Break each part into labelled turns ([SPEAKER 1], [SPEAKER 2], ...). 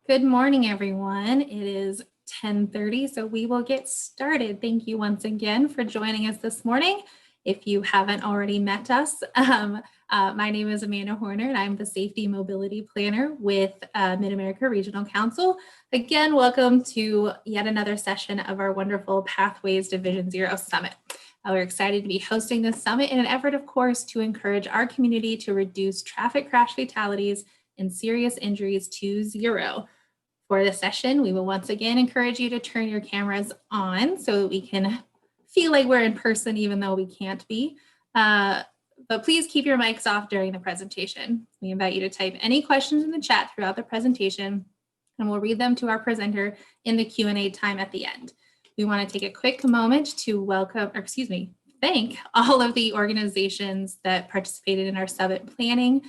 [SPEAKER 1] Good morning, everyone. It is 10:30, so we will get started. Thank you once again for joining us this morning. If you haven't already met us, my name is Amanda Horner, and I'm the Safety Mobility Planner with Mid-America Regional Council. Again, welcome to yet another session of our wonderful Pathways to Vision Zero Summit. We're excited to be hosting this summit in an effort, of course, to encourage our community to reduce traffic crash fatalities and serious injuries to zero. For this session, we will once again encourage you to turn your cameras on so that we can feel like we're in person, even though we can't be. But please keep your mics off during the presentation. We invite you to type any questions in the chat throughout the presentation, and we'll read them to our presenter in the Q&A time at the end. We want to take a quick moment to thank all of the organizations that participated in our summit planning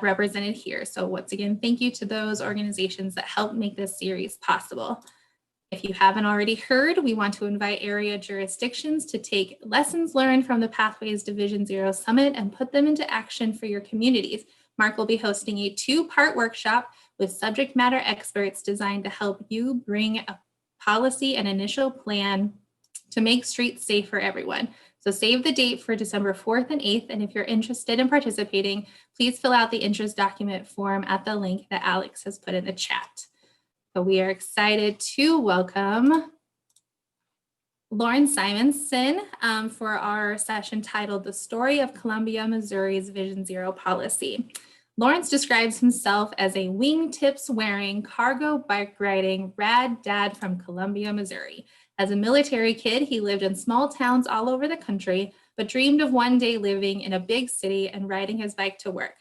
[SPEAKER 1] represented here. So once again, thank you to those organizations that helped make this series possible. If you haven't already heard, we want to invite area jurisdictions to take lessons learned from the Pathways to Vision Zero Summit and put them into action for your communities. Mark will be hosting a two-part workshop with subject matter experts designed to help you bring a policy and initial plan to make streets safe for everyone. So save the date for December 4th and 8th. And if you're interested in participating, please fill out the interest document form at the link that Alex has put in the chat. So we are excited to welcome Lauren Simonson for our session titled The Story of Columbia, Missouri's Vision Zero Policy. Lawrence describes himself as a wingtips wearing, cargo bike riding, rad dad from Columbia, Missouri. As a military kid, he lived in small towns all over the country, but dreamed of one day living in a big city and riding his bike to work.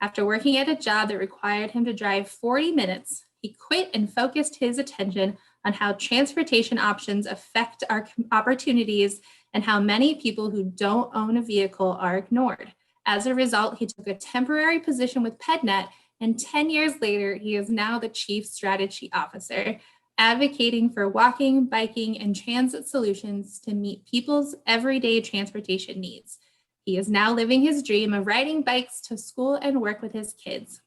[SPEAKER 1] After working at a job that required him to drive 40 minutes, he quit and focused his attention on how transportation options affect our opportunities and how many people who don't own a vehicle are ignored. As a result, he took a temporary position with PedNet, and 10 years later, he is now the Chief Strategy Officer, advocating for walking, biking, and transit solutions to meet people's everyday transportation needs. He is now living his dream of riding bikes to school and work with his kids.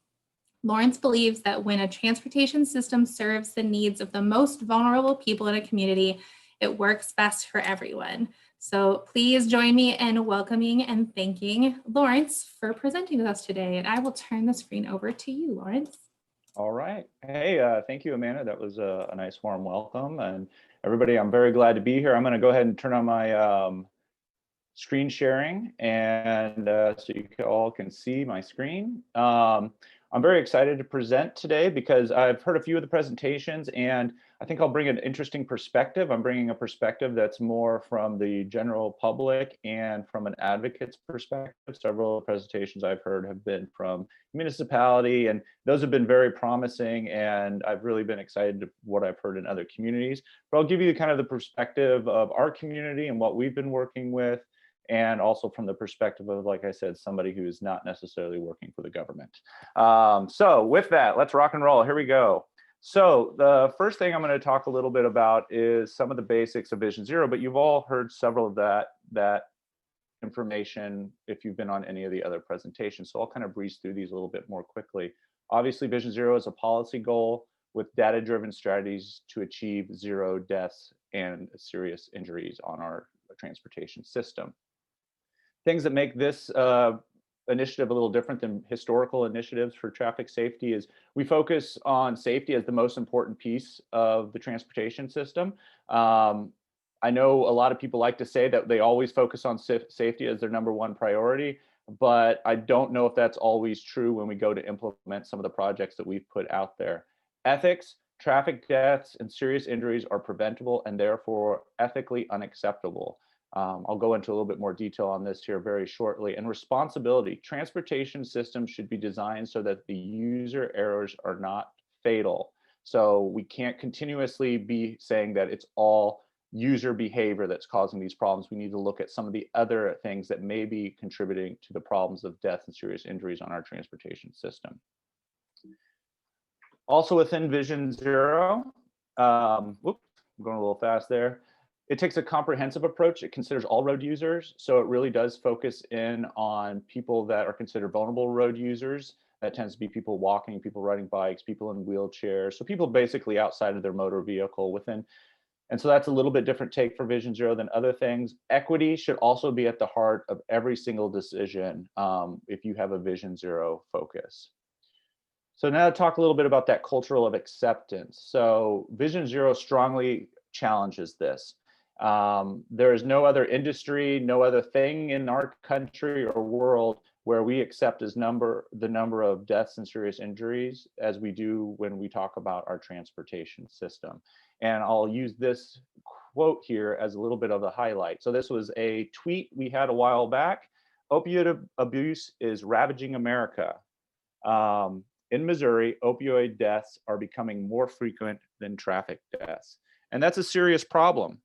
[SPEAKER 1] Lawrence believes that when a transportation system serves the needs of the most vulnerable people in a community, it works best for everyone. So please join me in welcoming and thanking Lawrence for presenting with us today. And I will turn the screen over to you, Lawrence.
[SPEAKER 2] All right. Hey, thank you, Amanda. That was a nice warm welcome. And everybody, I'm very glad to be here. I'm going to go ahead and turn on my screen sharing and so you all can see my screen. I'm very excited to present today because I've heard a few of the presentations and I think I'll bring an interesting perspective. I'm bringing a perspective that's more from the general public and from an advocate's perspective. Several presentations I've heard have been from municipality and those have been very promising and I've really been excited to what I've heard in other communities. But I'll give you kind of the perspective of our community and what we've been working with, and also from the perspective of, like I said, somebody who is not necessarily working for the government. So with that, let's rock and roll. Here we go. So the first thing I'm going to talk a little bit about is some of the basics of Vision Zero, but you've all heard several of that information if you've been on any of the other presentations. So I'll kind of breeze through these a little bit more quickly. Obviously, Vision Zero is a policy goal with data-driven strategies to achieve zero deaths and serious injuries on our transportation system. Things that make this initiative a little different than historical initiatives for traffic safety is we focus on safety as the most important piece of the transportation system. I know a lot of people like to say that they always focus on safety as their number one priority, but I don't know if that's always true when we go to implement some of the projects that we've put out there. Ethics, traffic deaths, and serious injuries are preventable and therefore ethically unacceptable. I'll go into a little bit more detail on this here very shortly. And responsibility, transportation systems should be designed so that the user errors are not fatal. So we can't continuously be saying that it's all user behavior that's causing these problems. We need to look at some of the other things that may be contributing to the problems of death and serious injuries on our transportation system. Also within Vision Zero, whoops, I'm going a little fast there. It takes a comprehensive approach. It considers all road users. So it really does focus in on people that are considered vulnerable road users. that tends to be people walking, people riding bikes, people in wheelchairs. So people basically outside of their motor vehicle within. And so that's a little bit different take for Vision Zero than other things. Equity should also be at the heart of every single decision if you have a Vision Zero focus. So now to talk a little bit about that cultural of acceptance. So Vision Zero strongly challenges this. There is no other industry, no other thing in our country or world where we accept the number of deaths and serious injuries as we do when we talk about our transportation system. And I'll use this quote here as a little bit of a highlight. So this was a tweet we had a while back. Opioid abuse is ravaging America. In Missouri, opioid deaths are becoming more frequent than traffic deaths. And that's a serious problem.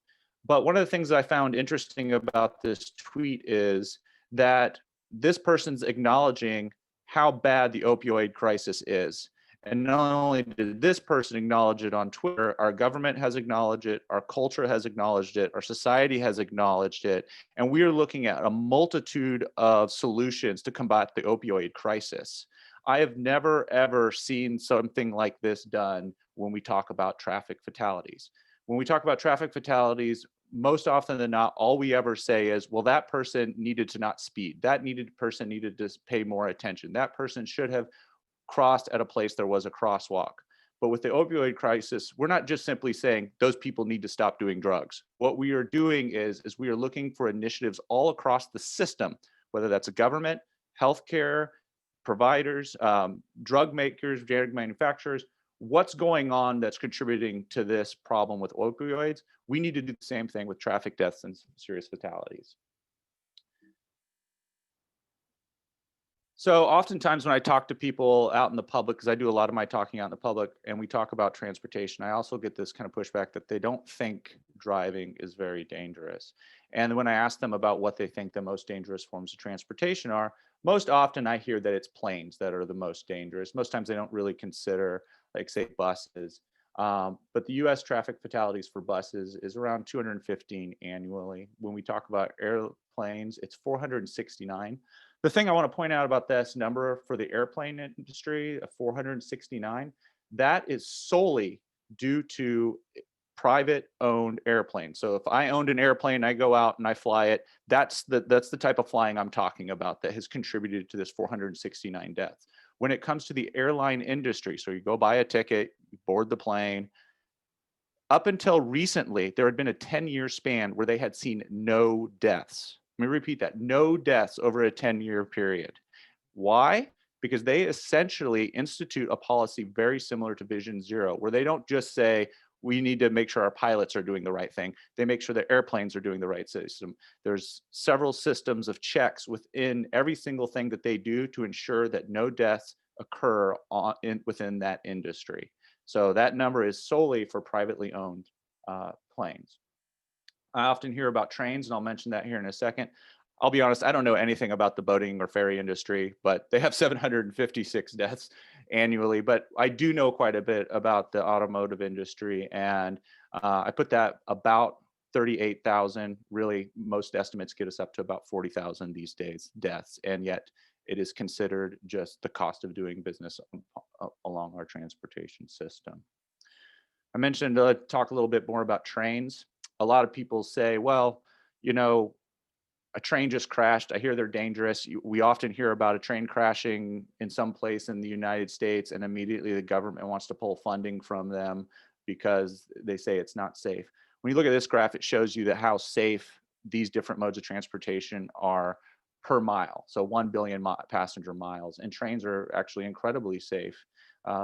[SPEAKER 2] But one of the things that I found interesting about this tweet is that this person's acknowledging how bad the opioid crisis is. And not only did this person acknowledge it on Twitter, our government has acknowledged it, our culture has acknowledged it, our society has acknowledged it, and we are looking at a multitude of solutions to combat the opioid crisis. I have never, ever seen something like this done when we talk about traffic fatalities. When we talk about traffic fatalities, most often than not, all we ever say is, well, that person needed to not speed. That person needed to pay more attention. That person should have crossed at a place there was a crosswalk. But with the opioid crisis, we're not just simply saying those people need to stop doing drugs. What we are doing is we are looking for initiatives all across the system, whether that's a government, healthcare, providers, drug makers, drug manufacturers. What's going on that's contributing to this problem with opioids? We need to do the same thing with traffic deaths and serious fatalities. So oftentimes when I talk to people out in the public, because I do a lot of my talking out in the public, and we talk about transportation, I also get this kind of pushback that they don't think driving is very dangerous. And when I ask them about what they think the most dangerous forms of transportation are, most often I hear that it's planes that are the most dangerous. Most times they don't really consider, like, say, buses. But the US traffic fatalities for buses is around 215 annually. When we talk about airplanes, it's 469. The thing I want to point out about this number for the airplane industry, 469, that is solely due to private owned airplanes. So if I owned an airplane, I go out and I fly it, that's the type of flying I'm talking about that has contributed to this 469 deaths. When it comes to the airline industry, so you go buy a ticket, you board the plane, up until recently, there had been a 10-year span where they had seen no deaths. Let me repeat that, no deaths over a 10-year period. Why? Because they essentially institute a policy very similar to Vision Zero, where they don't just say, we need to make sure our pilots are doing the right thing. They make sure the airplanes are doing the right system. There's several systems of checks within every single thing that they do to ensure that no deaths occur within that industry. So that number is solely for privately owned planes. I often hear about trains, and I'll mention that here in a second. I'll be honest, I don't know anything about the boating or ferry industry, but they have 756 deaths annually. But I do know quite a bit about the automotive industry, and I put that about 38,000. Really, most estimates get us up to about 40,000 these days, deaths, and yet it is considered just the cost of doing business along our transportation system. I mentioned talk a little bit more about trains. A lot of people say, well, you know, a train just crashed. I hear they're dangerous. We often hear about a train crashing in some place in the United States, and immediately the government wants to pull funding from them because they say it's not safe. When you look at this graph, it shows you that how safe these different modes of transportation are per mile. So 1 billion passenger miles, and trains are actually incredibly safe.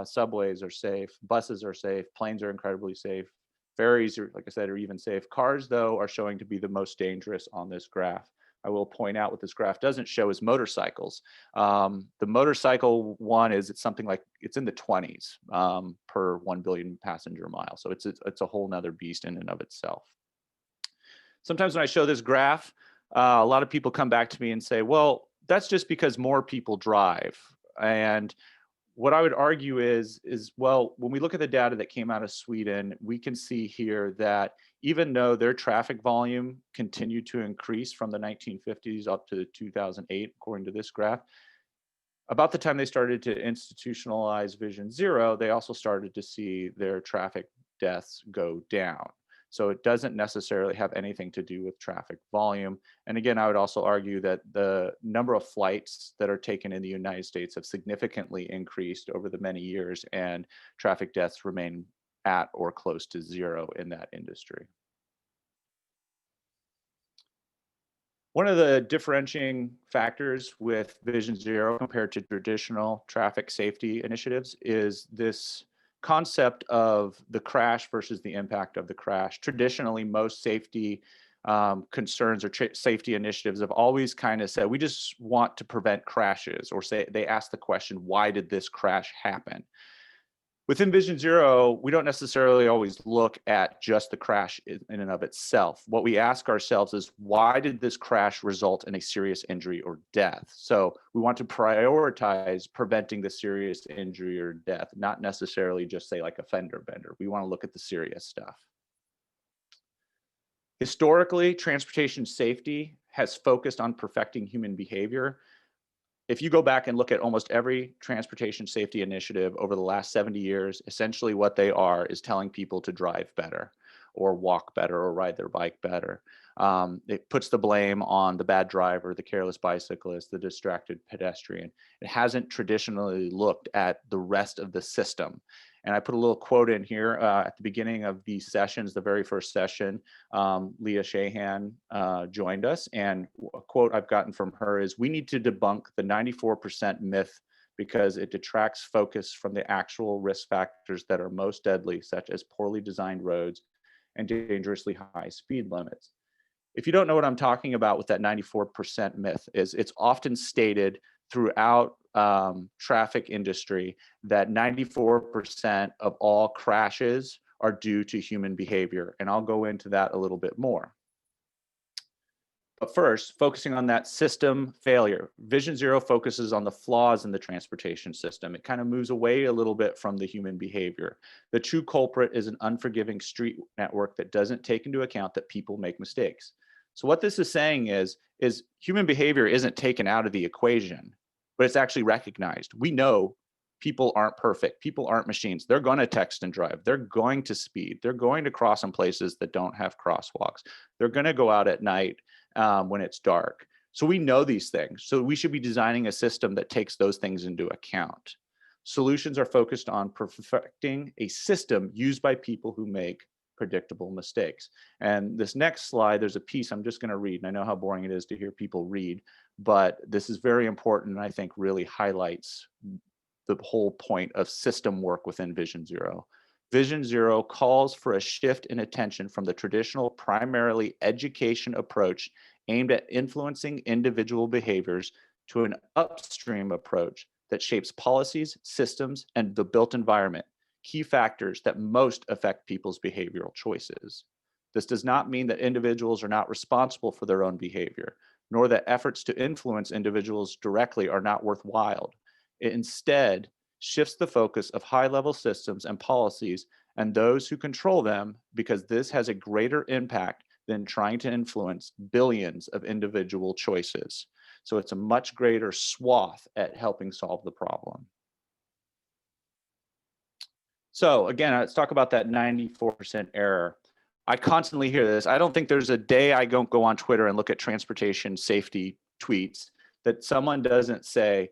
[SPEAKER 2] Subways are safe, buses are safe, planes are incredibly safe. Ferries, are, like I said, are even safe. Cars, though, are showing to be the most dangerous on this graph. I will point out what this graph doesn't show is motorcycles. The motorcycle one is it's something like it's in the 20s per 1 billion passenger mile. So it's a whole nother beast in and of itself. Sometimes when I show this graph, a lot of people come back to me and say, well, that's just because more people drive. And what I would argue is, well, when we look at the data that came out of Sweden, we can see here that even though their traffic volume continued to increase from the 1950s up to 2008, according to this graph, About the time they started to institutionalize Vision Zero, they also started to see their traffic deaths go down. So it doesn't necessarily have anything to do with traffic volume. And again, I would also argue that the number of flights that are taken in the United States have significantly increased over the many years, and traffic deaths remain at or close to zero in that industry. One of the differentiating factors with Vision Zero compared to traditional traffic safety initiatives is this concept of the crash versus the impact of the crash. Traditionally, most safety concerns or safety initiatives have always kind of said, we just want to prevent crashes, or say they ask the question, why did this crash happen? Within Vision Zero, we don't necessarily always look at just the crash in and of itself. What we ask ourselves is, why did this crash result in a serious injury or death? So we want to prioritize preventing the serious injury or death, not necessarily just say like a fender bender. We want to look at the serious stuff. Historically, transportation safety has focused on perfecting human behavior. If you go back and look at almost every transportation safety initiative over the last 70 years, essentially what they are is telling people to drive better or walk better or ride their bike better. It puts the blame on the bad driver, the careless bicyclist, the distracted pedestrian. It hasn't traditionally looked at the rest of the system. And I put a little quote in here at the beginning of these sessions, the very first session. Leah Shahan joined us, and a quote I've gotten from her is, we need to debunk the 94% myth because it detracts focus from the actual risk factors that are most deadly, such as poorly designed roads and dangerously high speed limits. If you don't know what I'm talking about with that 94% myth, is it's often stated throughout traffic industry that 94% of all crashes are due to human behavior. And I'll go into that a little bit more. But first, focusing on that system failure, Vision Zero focuses on the flaws in the transportation system. It kind of moves away a little bit from the human behavior. The true culprit is an unforgiving street network that doesn't take into account that people make mistakes. So what this is saying is human behavior isn't taken out of the equation, but it's actually recognized. We know people aren't perfect. People aren't machines. They're going to text and drive. They're going to speed. They're going to cross in places that don't have crosswalks. They're going to go out at night when it's dark. So we know these things. So we should be designing a system that takes those things into account. Solutions are focused on perfecting a system used by people who make predictable mistakes. And this next slide, there's a piece I'm just going to read. And I know how boring it is to hear people read, but this is very important and I think really highlights the whole point of system work within Vision Zero. Vision Zero calls for a shift in attention from the traditional primarily education approach aimed at influencing individual behaviors to an upstream approach that shapes policies, systems, and the built environment, key factors that most affect people's behavioral choices. This does not mean that individuals are not responsible for their own behavior, nor that efforts to influence individuals directly are not worthwhile. It instead shifts the focus of high-level systems and policies and those who control them, because this has a greater impact than trying to influence billions of individual choices. So it's a much greater swath at helping solve the problem. So again, let's talk about that 94% error. I constantly hear this. I don't think there's a day I don't go on Twitter and look at transportation safety tweets that someone doesn't say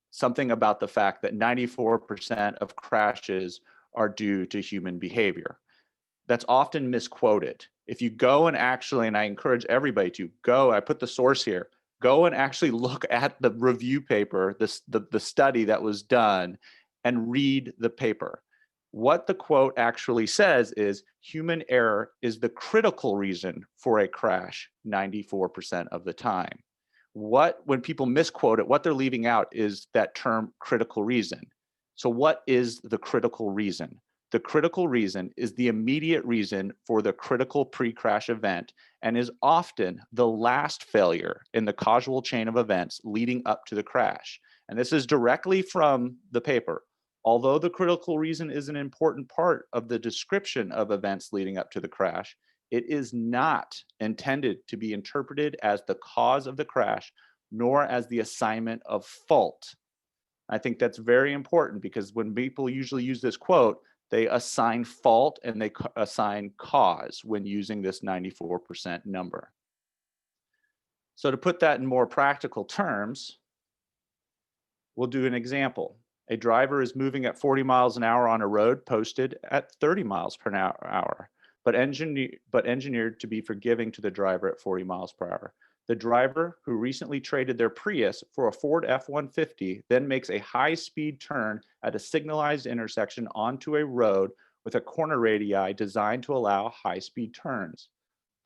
[SPEAKER 2] something about the fact that 94% of crashes are due to human behavior. That's often misquoted. If you go and actually, and I encourage everybody to go, I put the source here, go and actually look at the review paper, the study that was done, and read the paper. What the quote actually says is human error is the critical reason for a crash 94% of the time. When people misquote it, what they're leaving out is that term critical reason. So what is the critical reason? The critical reason is the immediate reason for the critical pre-crash event and is often the last failure in the causal chain of events leading up to the crash. And this is directly from the paper. Although the critical reason is an important part of the description of events leading up to the crash, it is not intended to be interpreted as the cause of the crash, nor as the assignment of fault I think that's very important because when people usually use this quote, they assign fault and they assign cause when using this 94% number. So to put that in more practical terms, we'll do an example. A driver is moving at 40 miles an hour on a road posted at 30 miles per hour, but engineered to be forgiving to the driver at 40 miles per hour. The driver, who recently traded their Prius for a Ford F-150, then makes a high-speed turn at a signalized intersection onto a road with a corner radii designed to allow high-speed turns.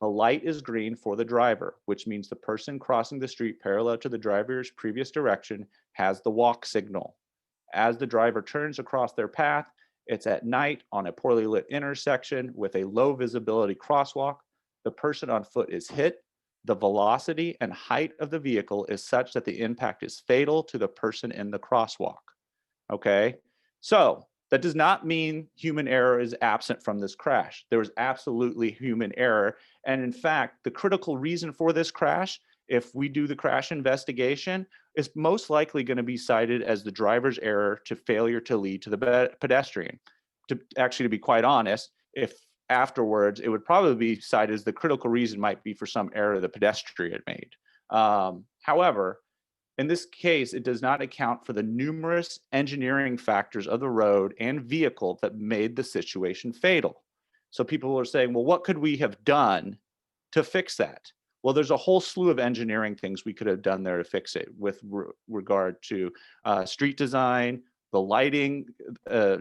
[SPEAKER 2] The light is green for the driver, which means the person crossing the street parallel to the driver's previous direction has the walk signal. As the driver turns across their path, it's at night on a poorly lit intersection with a low visibility crosswalk. The person on foot is hit. The velocity and height of the vehicle is such that the impact is fatal to the person in the crosswalk. Okay, so that does not mean human error is absent from this crash. There was absolutely human error. And in fact, the critical reason for this crash, if we do the crash investigation, is most likely going to be cited as the driver's error to failure to lead to the pedestrian. To be quite honest, if afterwards, it would probably be cited as the critical reason might be for some error the pedestrian made. However, in this case, it does not account for the numerous engineering factors of the road and vehicle that made the situation fatal. So people are saying, well, what could we have done to fix that? Well, there's a whole slew of engineering things we could have done there to fix it with regard to street design, the lighting,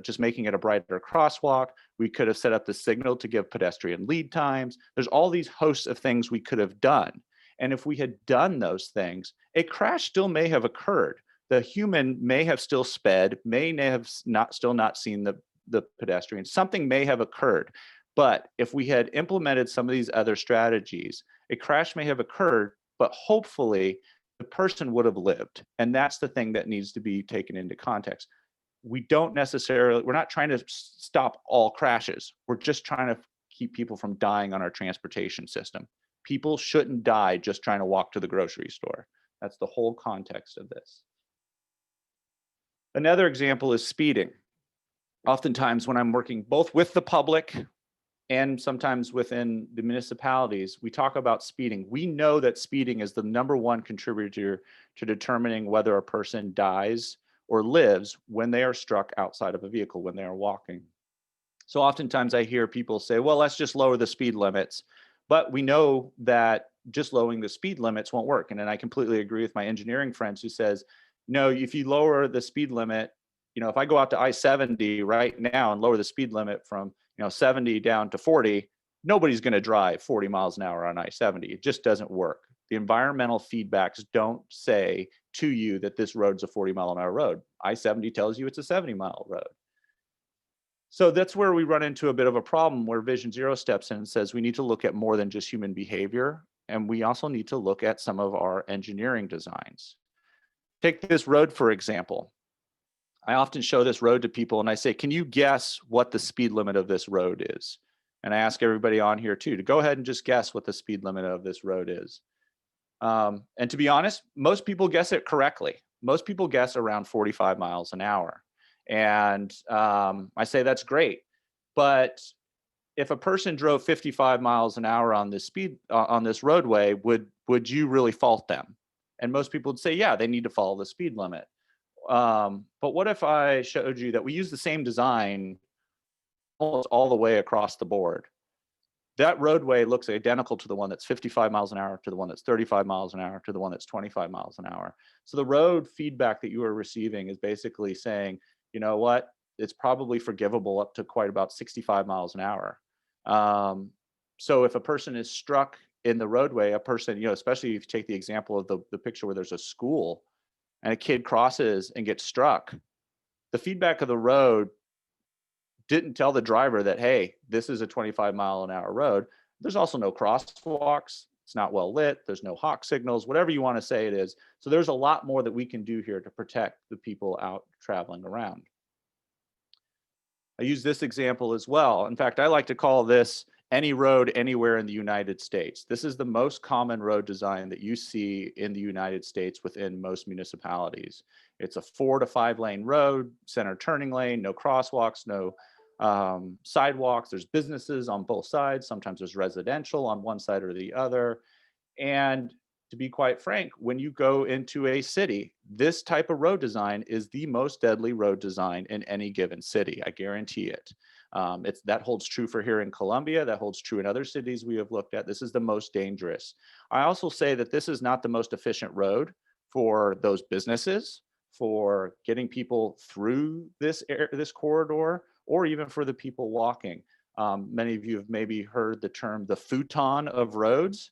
[SPEAKER 2] just making it a brighter crosswalk. We could have set up the signal to give pedestrian lead times. There's all these hosts of things we could have done. And if we had done those things, a crash still may have occurred. The human may have still sped, may have still not seen the pedestrian. Something may have occurred. But if we had implemented some of these other strategies, a crash may have occurred, but hopefully the person would have lived. And that's the thing that needs to be taken into context. We're not trying to stop all crashes. We're just trying to keep people from dying on our transportation system. People shouldn't die just trying to walk to the grocery store. That's the whole context of this. Another example is speeding. Oftentimes when I'm working both with the public and sometimes within the municipalities, we talk about speeding. We know that speeding is the #1 contributor to determining whether a person dies or lives when they are struck outside of a vehicle, when they are walking. So oftentimes I hear people say, well, let's just lower the speed limits. But we know that just lowering the speed limits won't work. And then I completely agree with my engineering friends who says, no, if you lower the speed limit, if I go out to I-70 right now and lower the speed limit from 70 down to 40, nobody's going to drive 40 miles an hour on I-70. It just doesn't work. The environmental feedbacks don't say to you that this road's a 40 mile an hour road. I-70 tells you it's a 70 mile road. So that's where we run into a bit of a problem where Vision Zero steps in and says we need to look at more than just human behavior, and we also need to look at some of our engineering designs. Take this road, for example. I often show this road to people and I say, can you guess what the speed limit of this road is? And I ask everybody on here too to go ahead and just guess what the speed limit of this road is. And to be honest, most people guess it correctly. Most people guess around 45 miles an hour. And I say that's great, but if a person drove 55 miles an hour on this on this roadway, would you really fault them? And most people would say, yeah, they need to follow the speed limit. But what if I showed you that we use the same design almost all the way across the board? That roadway looks identical to the one that's 55 miles an hour, to the one that's 35 miles an hour, to the one that's 25 miles an hour. So the road feedback that you are receiving is basically saying, you know what, it's probably forgivable up to quite about 65 miles an hour. So if a person is struck in the roadway, a person, especially if you take the example of the picture where there's a school and a kid crosses and gets struck, the feedback of the road didn't tell the driver that, hey, this is a 25 mile an hour road. There's also no crosswalks. It's not well lit. There's no hawk signals, whatever you want to say it is. So there's a lot more that we can do here to protect the people out traveling around. I use this example as well. In fact, I like to call this any road anywhere in the United States. This is the most common road design that you see in the United States within most municipalities. It's a 4 to 5 lane road, center turning lane, no crosswalks, no sidewalks. There's businesses on both sides. Sometimes there's residential on one side or the other. And to be quite frank, when you go into a city, this type of road design is the most deadly road design in any given city. I guarantee it. That holds true for here in Columbia. That holds true in other cities we have looked at. This is the most dangerous. I also say that this is not the most efficient road for those businesses, for getting people through this corridor, or even for the people walking. Many of you have maybe heard the term the futon of roads.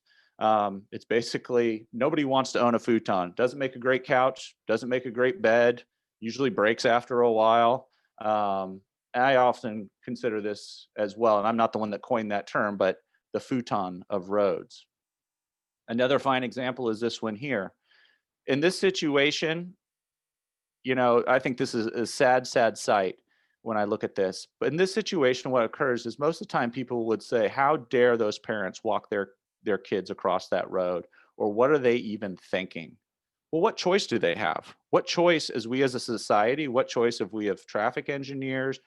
[SPEAKER 2] It's basically, nobody wants to own a futon. Doesn't make a great couch, doesn't make a great bed, usually breaks after a while. I often consider this as well, and I'm not the one that coined that term, but the futon of roads. Another fine example is this one here. In this situation, I think this is a sad, sad sight when I look at this. But in this situation, what occurs is most of the time people would say, how dare those parents walk their kids across that road? Or what are they even thinking? Well, what choice do they have? What choice as we as a society, what choice have we of traffic engineers,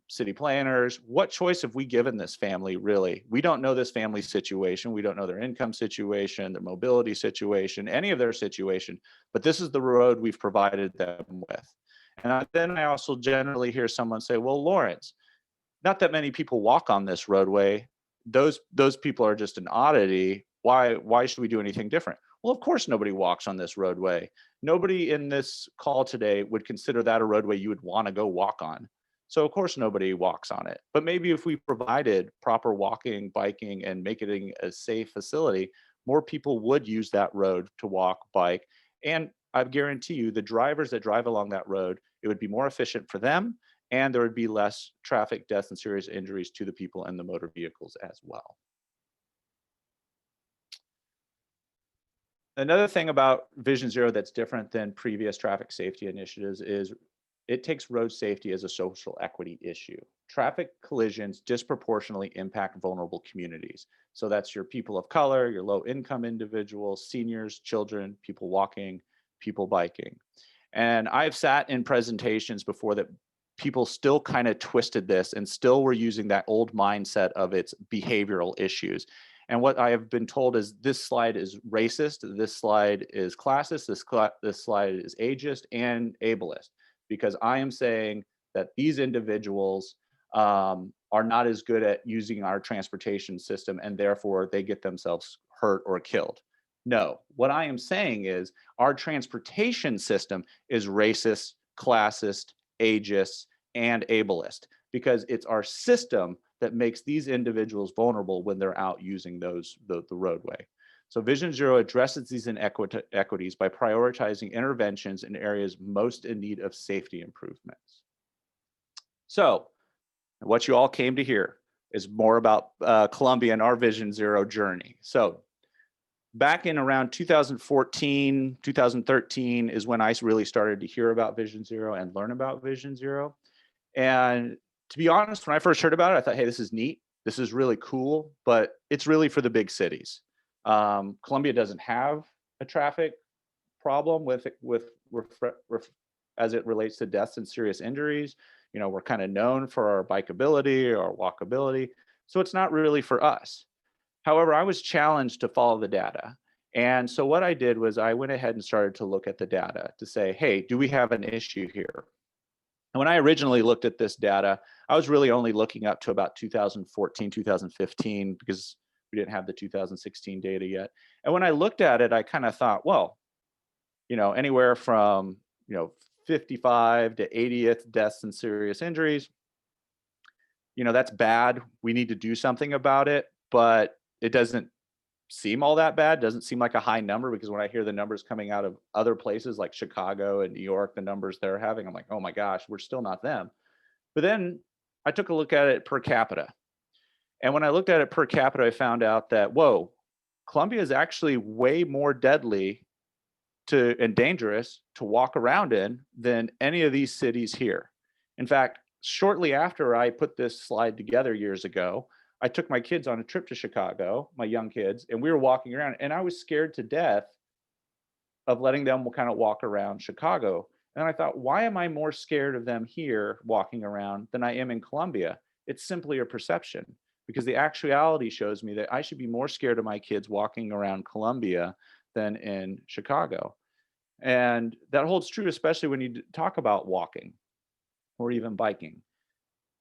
[SPEAKER 2] city planners, what choice have we given this family really? We don't know this family's situation. We don't know their income situation, their mobility situation, any of their situation, but this is the road we've provided them with. And then I also generally hear someone say, well, Lawrence, not that many people walk on this roadway. Those people are just an oddity. Why should we do anything different? Well, of course, nobody walks on this roadway. Nobody in this call today would consider that a roadway you would want to go walk on. So of course, nobody walks on it. But maybe if we provided proper walking, biking, and making it a safe facility, more people would use that road to walk, bike. And I guarantee you, the drivers that drive along that road, it would be more efficient for them, and there would be less traffic deaths and serious injuries to the people in the motor vehicles as well. Another thing about Vision Zero that's different than previous traffic safety initiatives is it takes road safety as a social equity issue. Traffic collisions disproportionately impact vulnerable communities. So that's your people of color, your low income individuals, seniors, children, people walking, people biking. And I've sat in presentations before that people still kind of twisted this and still were using that old mindset of its behavioral issues. And what I have been told is this slide is racist, this slide is classist, this slide is ageist and ableist, because I am saying that these individuals are not as good at using our transportation system and therefore they get themselves hurt or killed. No, what I am saying is our transportation system is racist, classist, ageist, and ableist, because it's our system that makes these individuals vulnerable when they're out using the roadway. So Vision Zero addresses these inequities by prioritizing interventions in areas most in need of safety improvements. So what you all came to hear is more about Columbia and our Vision Zero journey. So back in around 2014, 2013 is when I really started to hear about Vision Zero and learn about Vision Zero. And to be honest, when I first heard about it, I thought, hey, this is neat. This is really cool, but it's really for the big cities. Columbia doesn't have a traffic problem as it relates to deaths and serious injuries. We're kind of known for our bikeability or walkability, so it's not really for us. However, I was challenged to follow the data. And so what I did was I went ahead and started to look at the data to say, hey, do we have an issue here? And when I originally looked at this data, I was really only looking up to about 2014, 2015, because we didn't have the 2016 data yet. And when I looked at it, I kind of thought, well, anywhere from, 55 to 80th deaths and serious injuries, that's bad. We need to do something about it, but it doesn't seem all that bad. Doesn't seem like a high number, because when I hear the numbers coming out of other places like Chicago and New York, the numbers they're having, I'm like, oh my gosh, we're still not them. But then I took a look at it per capita. And when I looked at it per capita, I found out that, whoa, Columbia is actually way more deadly and dangerous to walk around in than any of these cities here. In fact, shortly after I put this slide together years ago, I took my kids on a trip to Chicago, my young kids, and we were walking around, and I was scared to death of letting them kind of walk around Chicago. And I thought, why am I more scared of them here walking around than I am in Columbia? It's simply a perception, because the actuality shows me that I should be more scared of my kids walking around Columbia than in Chicago. And that holds true, especially when you talk about walking or even biking.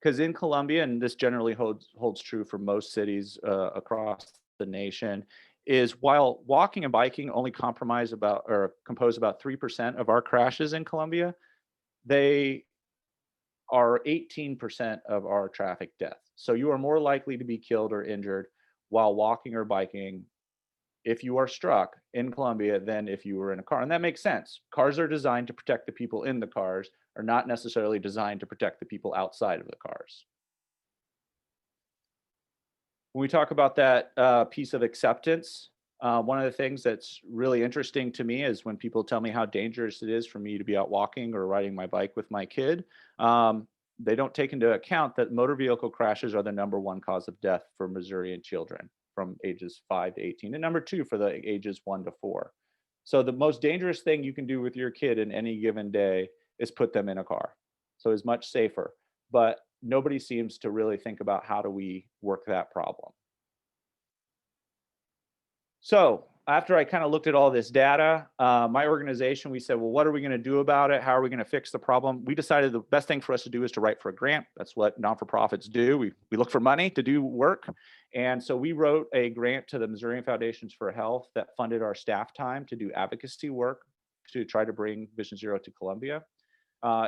[SPEAKER 2] Because in Columbia, and this generally holds true for most cities across the nation, is while walking and biking only compose about 3% of our crashes in Columbia, they are 18% of our traffic deaths. So you are more likely to be killed or injured while walking or biking if you are struck in Columbia than if you were in a car. And that makes sense. Cars are designed to protect the people in the cars, are not necessarily designed to protect the people outside of the cars. When we talk about that piece of acceptance, one of the things that's really interesting to me is when people tell me how dangerous it is for me to be out walking or riding my bike with my kid. They don't take into account that motor vehicle crashes are the #1 cause of death for Missourian children from ages 5 to 18, and #2 for the ages 1 to 4. So the most dangerous thing you can do with your kid in any given day is put them in a car. So it's much safer. But nobody seems to really think about how do we work that problem. So after I kind of looked at all this data, my organization, we said, well, what are we going to do about it? How are we going to fix the problem? We decided the best thing for us to do is to write for a grant. That's what non-for-profits do. We look for money to do work. And so we wrote a grant to the Missourian Foundations for Health that funded our staff time to do advocacy work to try to bring Vision Zero to Columbia.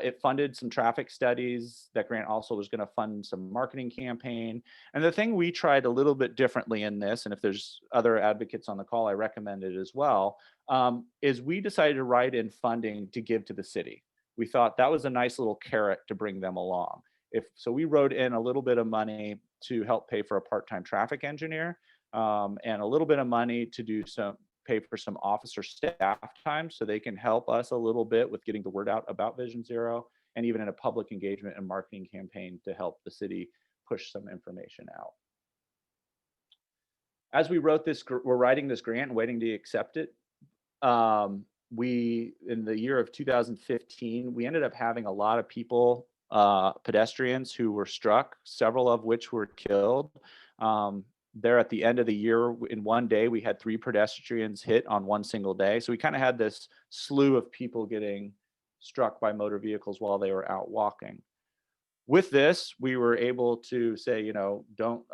[SPEAKER 2] It funded some traffic studies. That grant also was going to fund some marketing campaign. And the thing we tried a little bit differently in this, and if there's other advocates on the call, I recommend it as well, is we decided to write in funding to give to the city. We thought that was a nice little carrot to bring them along. So we wrote in a little bit of money to help pay for a part-time traffic engineer, and a little bit of money to pay for some officer staff time so they can help us a little bit with getting the word out about Vision Zero, and even in a public engagement and marketing campaign to help the city push some information out. As we wrote this, we're writing this grant and waiting to accept it. In the year of 2015, we ended up having a lot of people, pedestrians who were struck, several of which were killed. There at the end of the year, in one day, we had 3 pedestrians hit on one single day. So we kind of had this slew of people getting struck by motor vehicles while they were out walking. With this, we were able to say, don't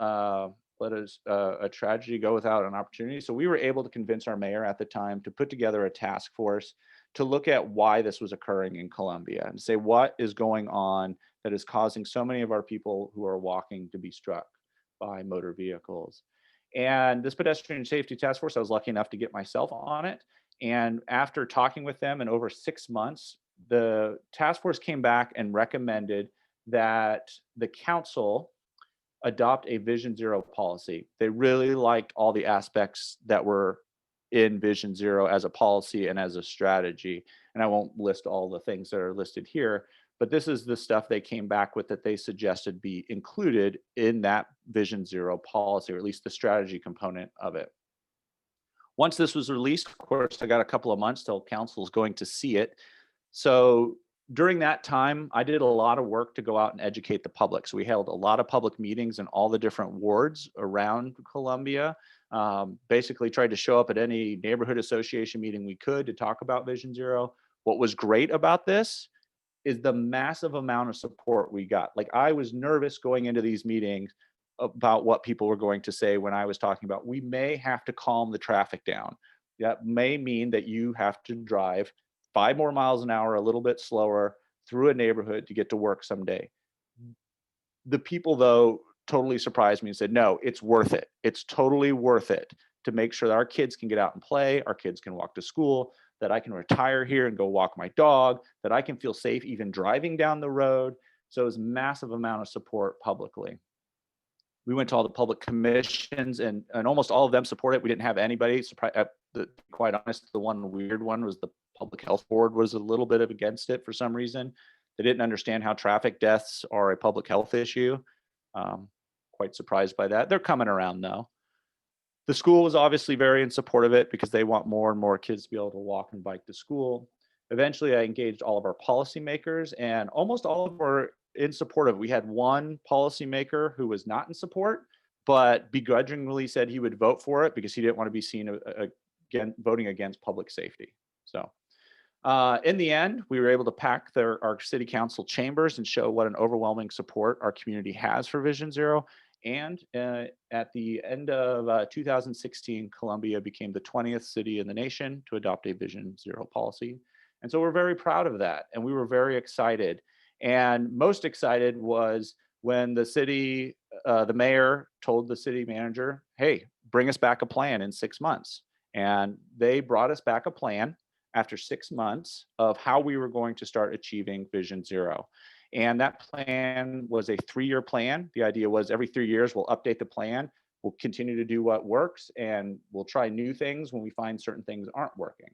[SPEAKER 2] let a tragedy go without an opportunity. So we were able to convince our mayor at the time to put together a task force to look at why this was occurring in Columbia and say what is going on that is causing so many of our people who are walking to be struck by motor vehicles. And this pedestrian safety task force, I was lucky enough to get myself on it. And after talking with them in over 6 months, the task force came back and recommended that the council adopt a Vision Zero policy. They really liked all the aspects that were in Vision Zero as a policy and as a strategy. And I won't list all the things that are listed here, but this is the stuff they came back with that they suggested be included in that Vision Zero policy, or at least the strategy component of it. Once this was released, of course, I got a couple of months till council is going to see it. So during that time, I did a lot of work to go out and educate the public. So we held a lot of public meetings in all the different wards around Columbia. Basically tried to show up at any neighborhood association meeting we could to talk about Vision Zero. What was great about this is the massive amount of support we got. Like, I was nervous going into these meetings about what people were going to say when I was talking about, we may have to calm the traffic down. That may mean that you have to drive 5 more miles an hour, a little bit slower through a neighborhood to get to work someday. The people, though, totally surprised me and said, no, it's worth it. It's totally worth it to make sure that our kids can get out and play, our kids can walk to school, that I can retire here and go walk my dog, that I can feel safe even driving down the road. So it was a massive amount of support publicly. We went to all the public commissions and almost all of them support it. We didn't have anybody, quite honest, the one weird one was the Public Health Board was a little bit against it for some reason. They didn't understand how traffic deaths are a public health issue. quite surprised by that. They're coming around though. The school was obviously very in support of it because they want more and more kids to be able to walk and bike to school. Eventually, I engaged all of our policymakers, and almost all of them were in support of it. We had one policymaker who was not in support, but begrudgingly said he would vote for it because he didn't want to be seen again voting against public safety. So in the end, we were able to pack our city council chambers and show what an overwhelming support our community has for Vision Zero. And at the end of 2016, Columbia became the 20th city in the nation to adopt a Vision Zero policy. And so we're very proud of that. And we were very excited. And most excited was when the mayor told the city manager, hey, bring us back a plan in 6 months. And they brought us back a plan after 6 months of how we were going to start achieving Vision Zero. And that plan was a 3-year plan. The idea was every 3 years, we'll update the plan. We'll continue to do what works, and we'll try new things when we find certain things aren't working.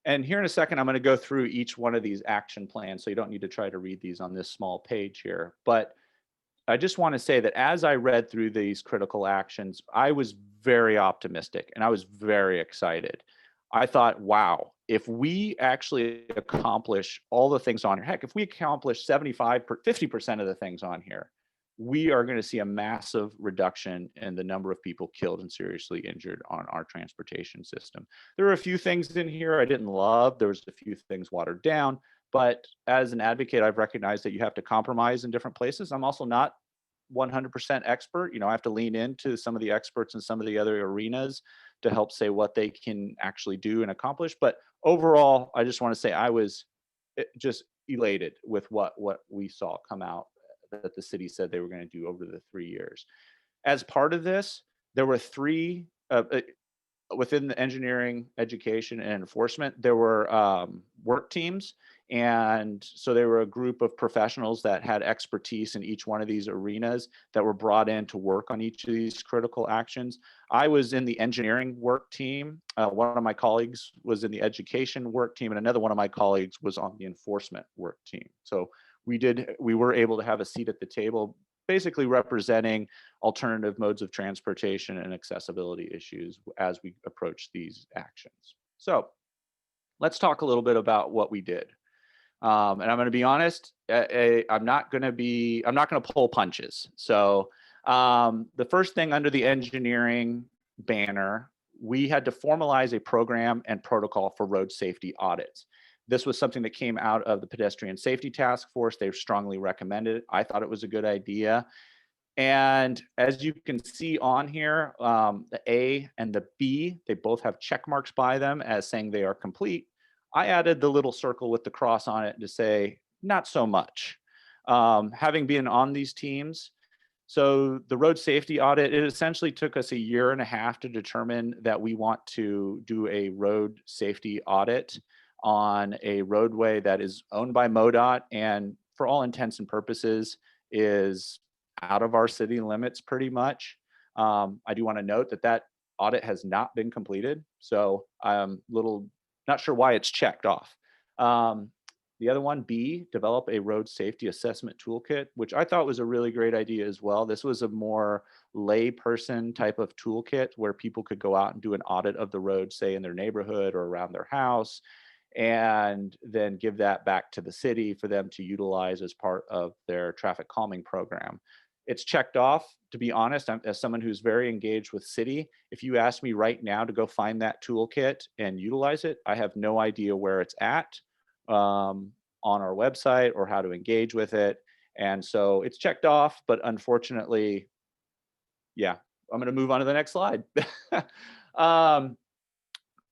[SPEAKER 2] And here in a second, I'm going to go through each one of these action plans, so you don't need to try to read these on this small page here. But I just want to say that as I read through these critical actions, I was very optimistic and I was very excited. I thought, wow, if we actually accomplish all the things on here, heck, if we accomplish 50% of the things on here, we are going to see a massive reduction in the number of people killed and seriously injured on our transportation system. There are a few things in here I didn't love. There was a few things watered down, but as an advocate, I've recognized that you have to compromise in different places. I'm also not 100% expert. I have to lean into some of the experts in some of the other arenas to help say what they can actually do and accomplish. But overall, I just want to say I was just elated with what we saw come out that the city said they were going to do over the 3 years. As part of this, there were 3 within the engineering, education, and enforcement, there were work teams. And so they were a group of professionals that had expertise in each one of these arenas that were brought in to work on each of these critical actions. I was in the engineering work team. One of my colleagues was in the education work team, and another one of my colleagues was on the enforcement work team. So we were able to have a seat at the table, basically representing alternative modes of transportation and accessibility issues as we approach these actions. So let's talk a little bit about what we did. And I'm going to be honest, I'm not going to pull punches. So the first thing under the engineering banner, we had to formalize a program and protocol for road safety audits. This was something that came out of the Pedestrian Safety Task Force. They strongly recommended it. I thought it was a good idea. And as you can see on here, the A and the B, they both have check marks by them as saying they are complete. I added the little circle with the cross on it to say, not so much. Having been on these teams, so the road safety audit, it essentially took us 1.5 years to determine that we want to do a road safety audit on a roadway that is owned by MoDOT and for all intents and purposes is out of our city limits pretty much. I do want to note that audit has not been completed. So I'm not sure why it's checked off. The other one, B, develop a road safety assessment toolkit, which I thought was a really great idea as well. This was a more layperson type of toolkit where people could go out and do an audit of the road, say in their neighborhood or around their house, and then give that back to the city for them to utilize as part of their traffic calming program. It's checked off. To be honest, as someone who's very engaged with city, if you ask me right now to go find that toolkit and utilize it, I have no idea where it's at on our website or how to engage with it. And so it's checked off, but unfortunately, yeah, I'm going to move on to the next slide.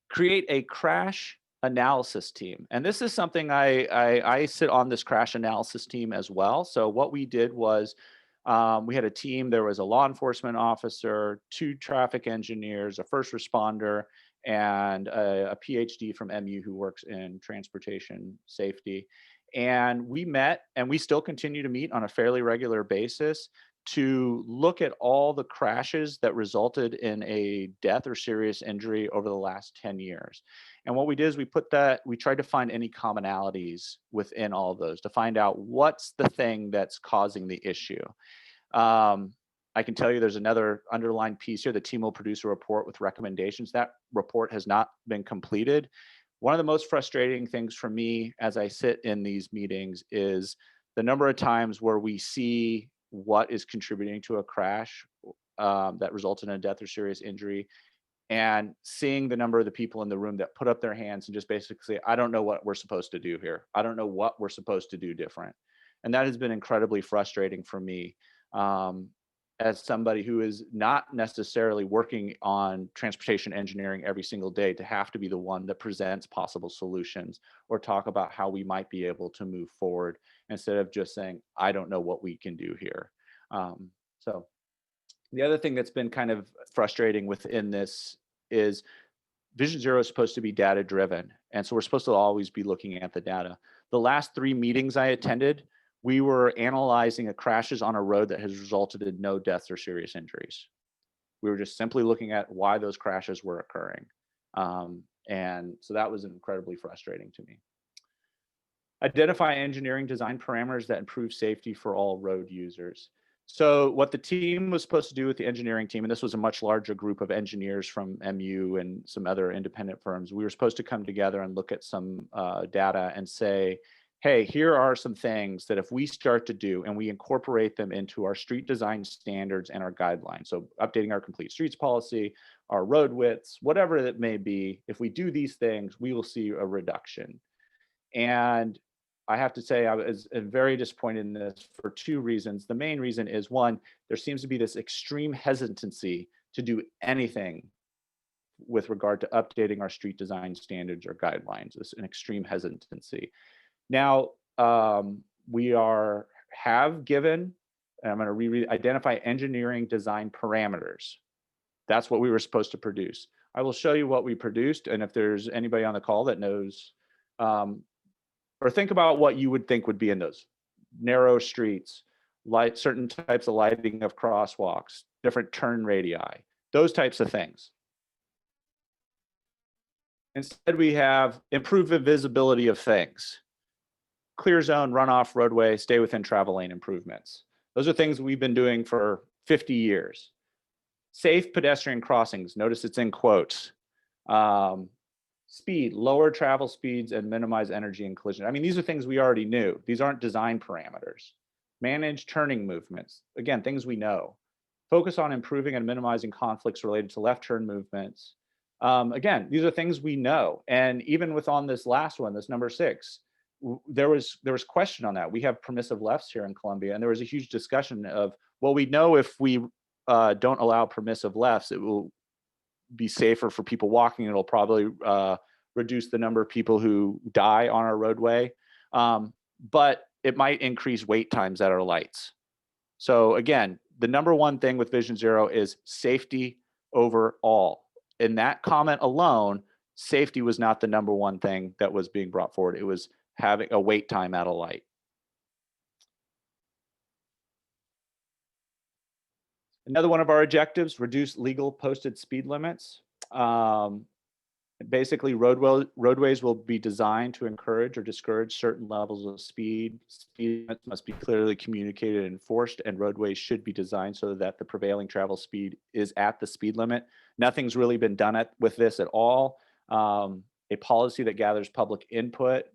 [SPEAKER 2] Create a crash analysis team. And this is something I sit on this crash analysis team as well. So what we did was we had a team. There was a law enforcement officer, 2 traffic engineers, a first responder, and a PhD from MU who works in transportation safety. And we met, and we still continue to meet on a fairly regular basis to look at all the crashes that resulted in a death or serious injury over the last 10 years. And what we did is we tried to find any commonalities within all of those to find out what's the thing that's causing the issue. I can tell you there's another underlined piece here. The team will produce a report with recommendations. That report has not been completed. One of the most frustrating things for me as I sit in these meetings is the number of times where we see what is contributing to a crash that resulted in a death or serious injury, and seeing the number of the people in the room that put up their hands and just basically say, I don't know what we're supposed to do here. I don't know what we're supposed to do different. And that has been incredibly frustrating for me. As somebody who is not necessarily working on transportation engineering every single day, to have to be the one that presents possible solutions or talk about how we might be able to move forward instead of just saying, I don't know what we can do here. So the other thing that's been kind of frustrating within this is Vision Zero is supposed to be data driven. And so we're supposed to always be looking at the data. The last 3 meetings I attended, we were analyzing crashes on a road that has resulted in no deaths or serious injuries. We were just simply looking at why those crashes were occurring. And so that was incredibly frustrating to me. Identify engineering design parameters that improve safety for all road users. So what the team was supposed to do with the engineering team, and this was a much larger group of engineers from MU and some other independent firms, we were supposed to come together and look at some data and say, hey, here are some things that if we start to do and we incorporate them into our street design standards and our guidelines, so updating our complete streets policy, our road widths, whatever it may be, if we do these things, we will see a reduction. And I have to say I was very disappointed in this for 2 reasons. The main reason is, one, there seems to be this extreme hesitancy to do anything with regard to updating our street design standards or guidelines. It's an extreme hesitancy. Now, we have given, and I'm going to reread, identify engineering design parameters. That's what we were supposed to produce. I will show you what we produced, and if there's anybody on the call that knows, or think about what you would think would be in those. Narrow streets, certain types of lighting of crosswalks, different turn radii, those types of things. Instead, we have improve the visibility of things. Clear zone, runoff, roadway, stay within travel lane improvements. Those are things we've been doing for 50 years. Safe pedestrian crossings, notice it's in quotes. Speed, lower travel speeds and minimize energy and collision. I mean, these are things we already knew. These aren't design parameters. Manage turning movements. Again, things we know. Focus on improving and minimizing conflicts related to left turn movements. Again, these are things we know. And even with on this last one, this number 6, there was question on that. We have permissive lefts here in Columbia, and there was a huge discussion of, well, we know if we don't allow permissive lefts, it will be safer for people walking. It'll probably reduce the number of people who die on our roadway, but it might increase wait times at our lights. So again, the number 1 thing with Vision Zero is safety over all. In that comment alone, safety was not the number 1 thing that was being brought forward. It was having a wait time at a light. Another one of our objectives, reduce legal posted speed limits. Basically, roadways will be designed to encourage or discourage certain levels of speed. Speed limits must be clearly communicated and enforced, and roadways should be designed so that the prevailing travel speed is at the speed limit. Nothing's really been done with this at all. A policy that gathers public input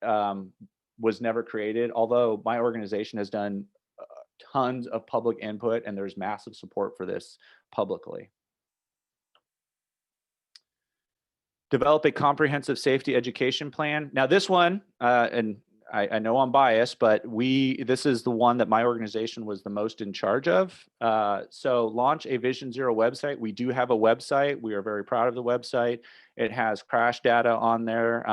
[SPEAKER 2] was never created, although my organization has done tons of public input and there's massive support for this publicly. Develop a comprehensive safety education plan. Now this one, and I know I'm biased, but this is the one that my organization was the most in charge of. So launch a Vision Zero website. We do have a website. We are very proud of the website. It has crash data on there.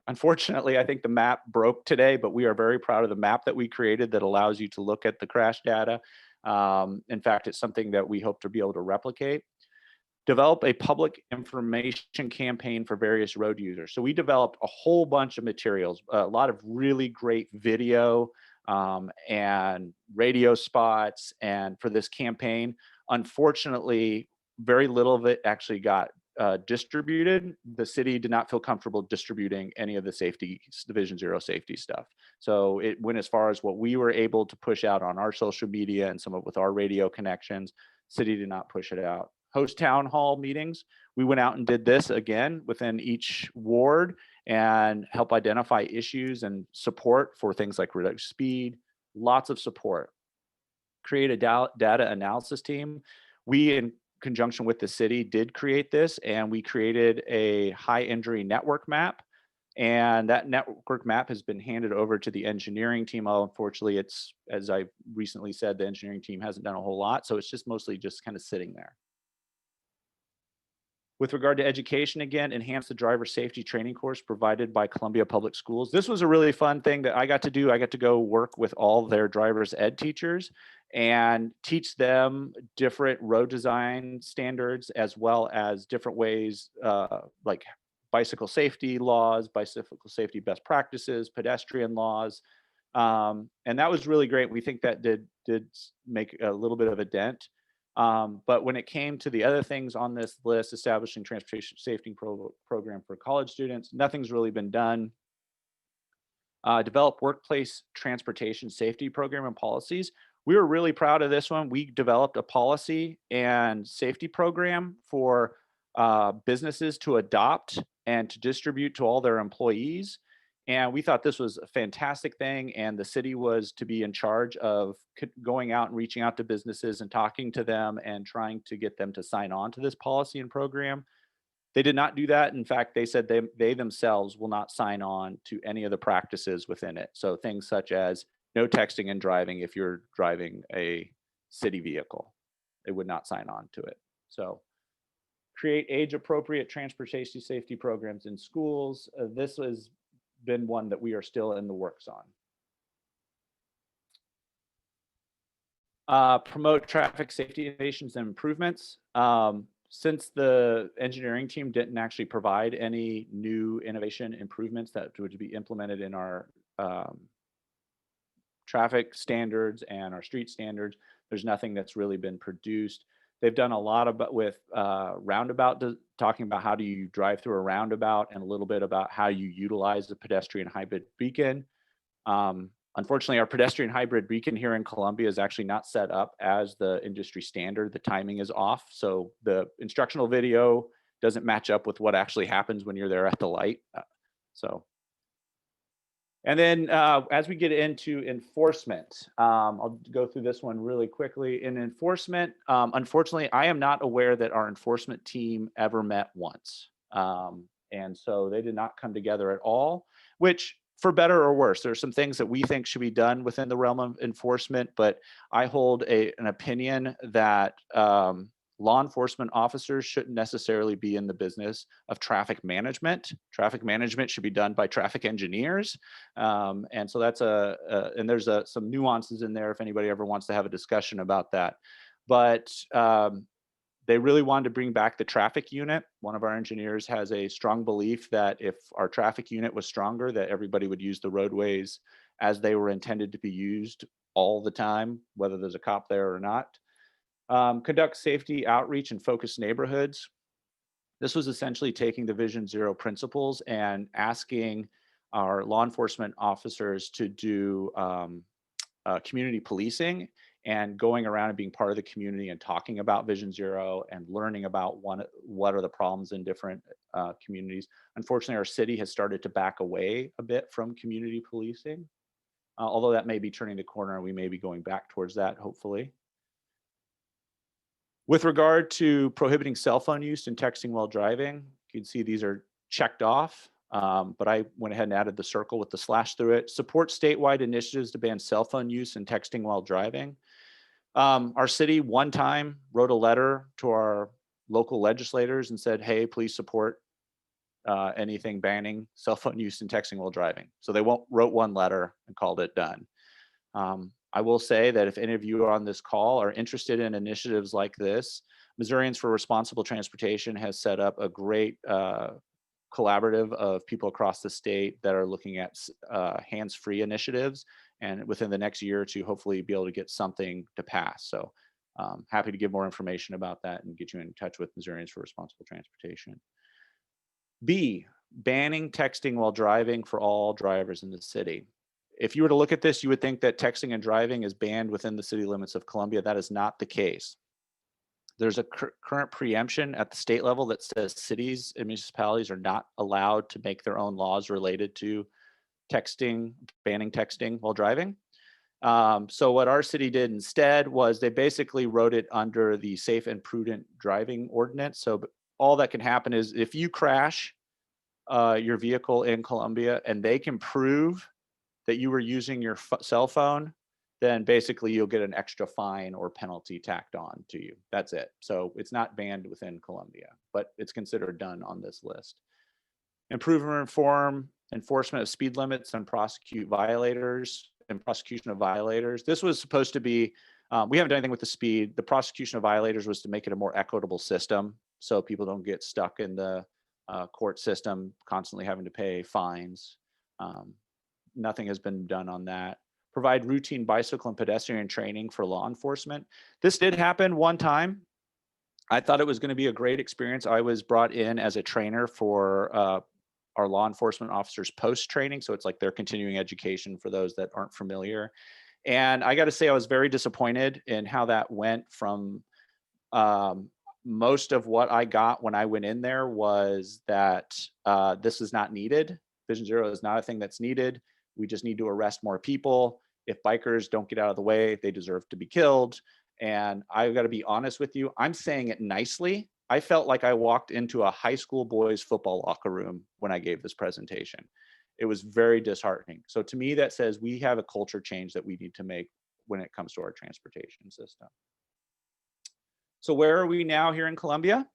[SPEAKER 2] Unfortunately, I think the map broke today, but we are very proud of the map that we created that allows you to look at the crash data. In fact, it's something that we hope to be able to replicate. Develop a public information campaign for various road users. So we developed a whole bunch of materials, a lot of really great video, and radio spots. And for this campaign, unfortunately, very little of it actually got distributed. The city did not feel comfortable distributing any of the Vision Zero safety stuff. So it went as far as what we were able to push out on our social media and some of with our radio connections. City did not push it out. Host town hall meetings. We went out and did this again within each ward and help identify issues and support for things like reduced speed, lots of support. Create a data analysis team. We, in conjunction with the city, did create this, and we created a high injury network map. And that network map has been handed over to the engineering team. Unfortunately, it's, as I recently said, the engineering team hasn't done a whole lot. So it's just mostly just kind of sitting there. With regard to education, again, enhance the driver safety training course provided by Columbia Public Schools. This was a really fun thing that I got to do. I got to go work with all their driver's ed teachers and teach them different road design standards, as well as different ways like bicycle safety laws, bicycle safety best practices, pedestrian laws. And that was really great. We think that did make a little bit of a dent. But when it came to the other things on this list, establishing transportation safety program for college students, nothing's really been done. Develop workplace transportation safety program and policies. We were really proud of this one. We developed a policy and safety program for businesses to adopt and to distribute to all their employees. And we thought this was a fantastic thing. And the city was to be in charge of going out and reaching out to businesses and talking to them and trying to get them to sign on to this policy and program. They did not do that. In fact, they said they themselves will not sign on to any of the practices within it. So things such as no texting and driving if you're driving a city vehicle, they would not sign on to it. So create age appropriate transportation safety programs in schools. This has been one that we are still in the works on. Promote traffic safety innovations and improvements. Since the engineering team didn't actually provide any new innovation improvements that would be implemented in our traffic standards and our street standards, there's nothing that's really been produced. They've done a lot with roundabout, talking about how do you drive through a roundabout, and a little bit about how you utilize the pedestrian hybrid beacon. Unfortunately, our pedestrian hybrid beacon here in Columbia is actually not set up as the industry standard. The timing is off. So the instructional video doesn't match up with what actually happens when you're there at the light. And then as we get into enforcement, I'll go through this one really quickly. In enforcement, unfortunately, I am not aware that our enforcement team ever met once. And so they did not come together at all, which, for better or worse, there are some things that we think should be done within the realm of enforcement, but I hold an opinion that law enforcement officers shouldn't necessarily be in the business of traffic management. Traffic management should be done by traffic engineers. And so that's and there's some nuances in there if anybody ever wants to have a discussion about that. But they really wanted to bring back the traffic unit. One of our engineers has a strong belief that if our traffic unit was stronger, that everybody would use the roadways as they were intended to be used all the time, whether there's a cop there or not. Conduct safety outreach in focused neighborhoods. This was essentially taking the Vision Zero principles and asking our law enforcement officers to do community policing and going around and being part of the community and talking about Vision Zero and learning about what are the problems in different communities. Unfortunately, our city has started to back away a bit from community policing, although that may be turning the corner and we may be going back towards that, hopefully. With regard to prohibiting cell phone use and texting while driving, you can see these are checked off, but I went ahead and added the circle with the slash through it. Support statewide initiatives to ban cell phone use and texting while driving. Our city one time wrote a letter to our local legislators and said, hey, please support anything banning cell phone use and texting while driving. So they wrote one letter and called it done. I will say that if any of you on this call are interested in initiatives like this, Missourians for Responsible Transportation has set up a great collaborative of people across the state that are looking at hands-free initiatives and within the next year or two, hopefully be able to get something to pass. So happy to give more information about that and get you in touch with Missourians for Responsible Transportation. B, banning texting while driving for all drivers in the city. If you were to look at this, you would think that texting and driving is banned within the city limits of Columbia. That is not the case. There's a current preemption at the state level that says cities and municipalities are not allowed to make their own laws related to texting, banning texting while driving. So what our city did instead was they basically wrote it under the safe and prudent driving ordinance. So all that can happen is if you crash your vehicle in Columbia and they can prove that you were using your cell phone, then basically you'll get an extra fine or penalty tacked on to you. That's it. So it's not banned within Columbia, but it's considered done on this list. Improve and reform enforcement of speed limits and prosecute violators and prosecution of violators. This was supposed to be, we haven't done anything with the speed. The prosecution of violators was to make it a more equitable system so people don't get stuck in the court system, constantly having to pay fines. Nothing has been done on that. Provide routine bicycle and pedestrian training for law enforcement. This did happen one time. I thought it was going to be a great experience. I was brought in as a trainer for our law enforcement officers post training. So it's like their continuing education for those that aren't familiar. And I got to say, I was very disappointed in how that went. From most of what I got when I went in there was that this is not needed. Vision Zero is not a thing that's needed. We just need to arrest more people. If bikers don't get out of the way, they deserve to be killed. And I've got to be honest with you, I'm saying it nicely. I felt like I walked into a high school boys football locker room when I gave this presentation. It was very disheartening. So to me, that says we have a culture change that we need to make when it comes to our transportation system. So where are we now here in Columbia?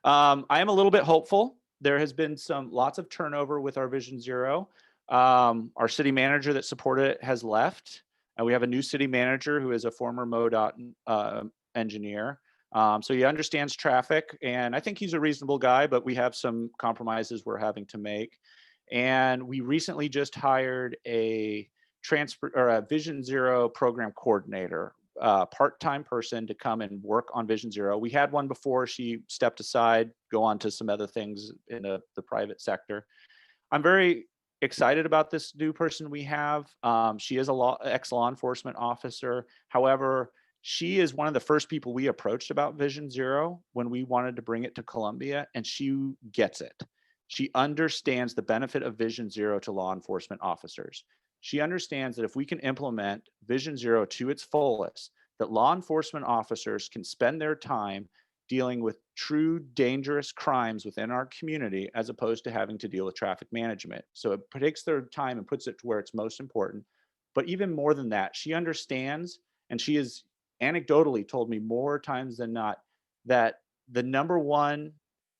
[SPEAKER 2] I am a little bit hopeful. There has been lots of turnover with our Vision Zero. Our city manager that supported it has left. And we have a new city manager who is a former MoDOT engineer. So he understands traffic, and I think he's a reasonable guy, but we have some compromises we're having to make. And we recently just hired a Vision Zero program coordinator, part-time person to come and work on Vision Zero. We had one before. She stepped aside, go on to some other things in the private sector. I'm very excited about this new person we have. She is a ex-law enforcement officer. However, she is one of the first people we approached about Vision Zero when we wanted to bring it to Columbia, and she gets it. She understands the benefit of Vision Zero to law enforcement officers. She understands that if we can implement Vision Zero to its fullest, that law enforcement officers can spend their time dealing with true dangerous crimes within our community as opposed to having to deal with traffic management. So it takes their time and puts it to where it's most important. But even more than that, she understands, and she has anecdotally told me more times than not that the number one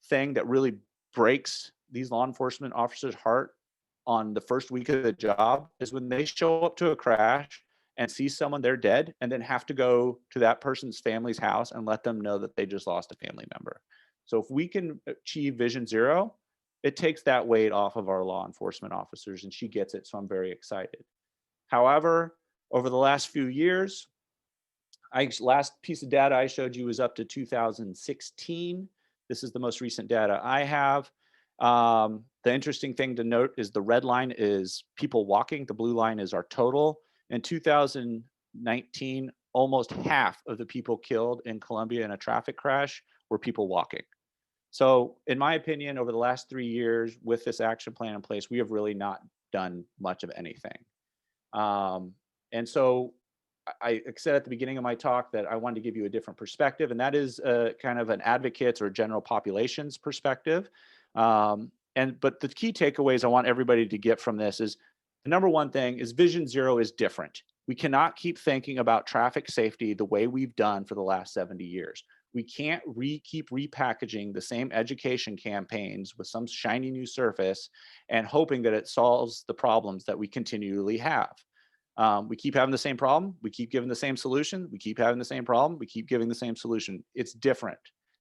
[SPEAKER 2] thing that really breaks these law enforcement officers' heart on the first week of the job is when they show up to a crash and see someone they're dead and then have to go to that person's family's house and let them know that they just lost a family member. So if we can achieve Vision Zero, it takes that weight off of our law enforcement officers, and she gets it. So I'm very excited. However, over the last few years, last piece of data I showed you was up to 2016. This is the most recent data I have. The interesting thing to note is the red line is people walking. The blue line is our total. In 2019, almost half of the people killed in Columbia in a traffic crash were people walking. So in my opinion, over the last 3 years with this action plan in place, we have really not done much of anything. And so I said at the beginning of my talk that I wanted to give you a different perspective, and that is kind of an advocate's or general population's perspective. But the key takeaways I want everybody to get from this is the number one thing is Vision Zero is different. We cannot keep thinking about traffic safety the way we've done for the last 70 years. We can't keep repackaging the same education campaigns with some shiny new surface and hoping that it solves the problems that we continually have. We keep having the same problem. We keep giving the same solution. We keep having the same problem. We keep giving the same solution. It's different.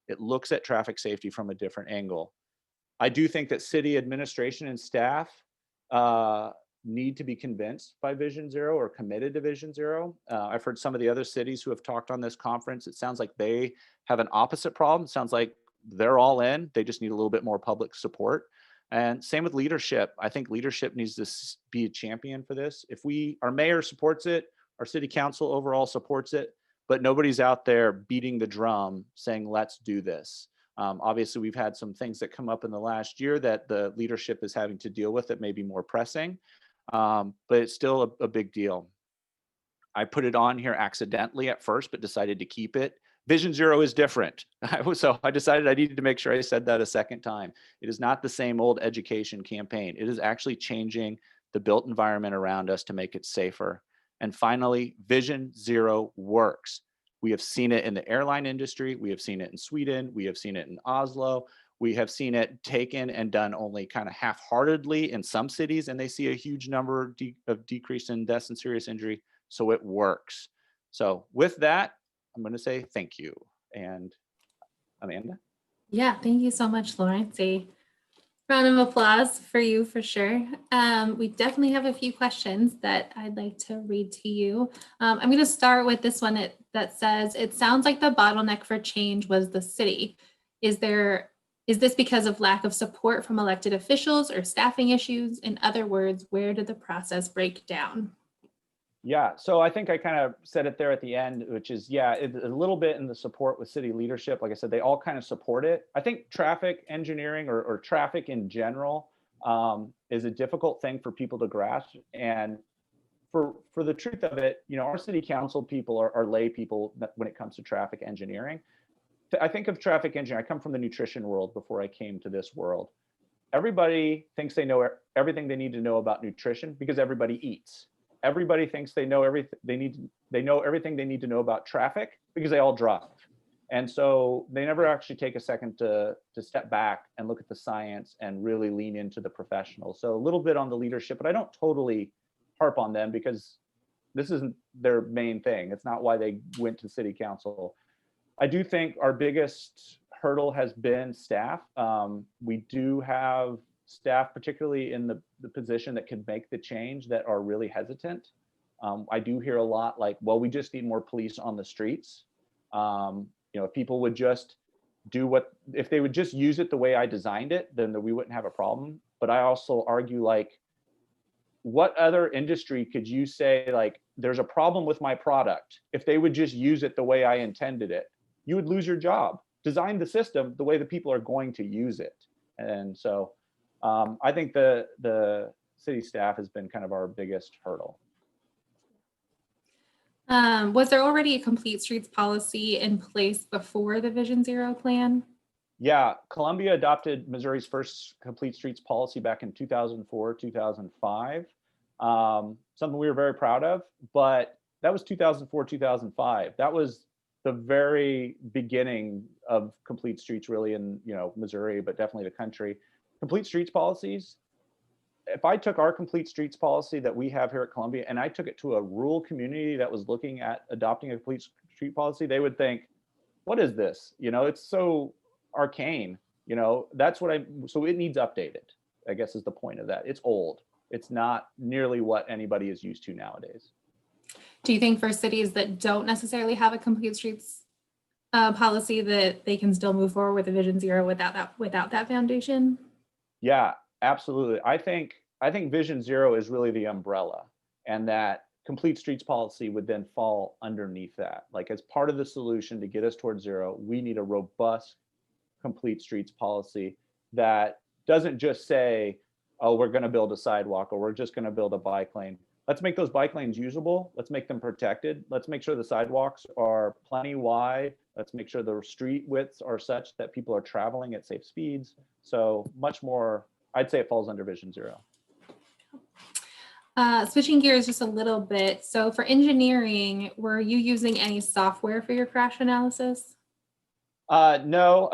[SPEAKER 2] It looks at traffic safety from a different angle. I do think that city administration and staff need to be convinced by Vision Zero or committed to Vision Zero. I've heard some of the other cities who have talked on this conference. It sounds like they have an opposite problem. It sounds like they're all in. They just need a little bit more public support. And same with leadership. I think leadership needs to be a champion for this. If our mayor supports it, our city council overall supports it, but nobody's out there beating the drum saying, let's do this. Obviously, we've had some things that come up in the last year that the leadership is having to deal with that may be more pressing, but it's still a big deal. I put it on here accidentally at first, but decided to keep it. Vision Zero is different. So I decided I needed to make sure I said that a second time. It is not the same old education campaign. It is actually changing the built environment around us to make it safer. And finally, Vision Zero works. We have seen it in the airline industry. We have seen it in Sweden. We have seen it in Oslo. We have seen it taken and done only kind of half-heartedly in some cities, and they see a huge number of decrease in deaths and serious injury. So it works. So with that, I'm going to say thank you. And Amanda?
[SPEAKER 1] Yeah, thank you so much, Lawrence. A round of applause for you for sure. We definitely have a few questions that I'd like to read to you. I'm going to start with this one that says, it sounds like the bottleneck for change was the city. Is this because of lack of support from elected officials or staffing issues? In other words, where did the process break down?
[SPEAKER 2] Yeah, so I think I kind of said it there at the end, which is, yeah, a little bit in the support with city leadership. Like I said, they all kind of support it. I think traffic engineering or traffic in general is a difficult thing for people to grasp. And for the truth of it, our city council people are lay people when it comes to traffic engineering. I think of traffic engineering, I come from the nutrition world before I came to this world. Everybody thinks they know everything they need to know about nutrition because everybody eats. Everybody thinks they know everything everything they need to know about traffic because they all drive. And so they never actually take a second to step back and look at the science and really lean into the professionals. So a little bit on the leadership, but I don't totally harp on them because this isn't their main thing. It's not why they went to city council. I do think our biggest hurdle has been staff. We do have staff, particularly in the position that could make the change, that are really hesitant. I do hear a lot like, well, we just need more police on the streets. If people would just if they would just use it the way I designed it, then we wouldn't have a problem. But I also argue, like, what other industry could you say, like, there's a problem with my product? If they would just use it the way I intended it, you would lose your job. Design the system the way the people are going to use it. And so I think the city staff has been kind of our biggest hurdle.
[SPEAKER 1] Was there already a complete streets policy in place before the Vision Zero plan?
[SPEAKER 2] Yeah, Columbia adopted Missouri's first complete streets policy back in 2004, 2005. Something we were very proud of, but that was 2004, 2005. That was the very beginning of complete streets really in Missouri, but definitely the country. Complete streets policies, if I took our complete streets policy that we have here at Columbia and I took it to a rural community that was looking at adopting a complete street policy, they would think, what is this? It's so arcane. That's what so it needs updated, I guess is the point of that. It's old. It's not nearly what anybody is used to nowadays.
[SPEAKER 1] Do you think for cities that don't necessarily have a complete streets policy that they can still move forward with a Vision Zero without that foundation?
[SPEAKER 2] Yeah, absolutely. I think Vision Zero is really the umbrella, and that complete streets policy would then fall underneath that. Like, as part of the solution to get us towards zero, we need a robust complete streets policy that doesn't just say, oh, we're going to build a sidewalk or we're just going to build a bike lane. Let's make those bike lanes usable. Let's make them protected. Let's make sure the sidewalks are plenty wide. Let's make sure the street widths are such that people are traveling at safe speeds. So much more, I'd say it falls under Vision Zero.
[SPEAKER 1] Switching gears just a little bit. So for engineering, were you using any software for your crash analysis?
[SPEAKER 2] No.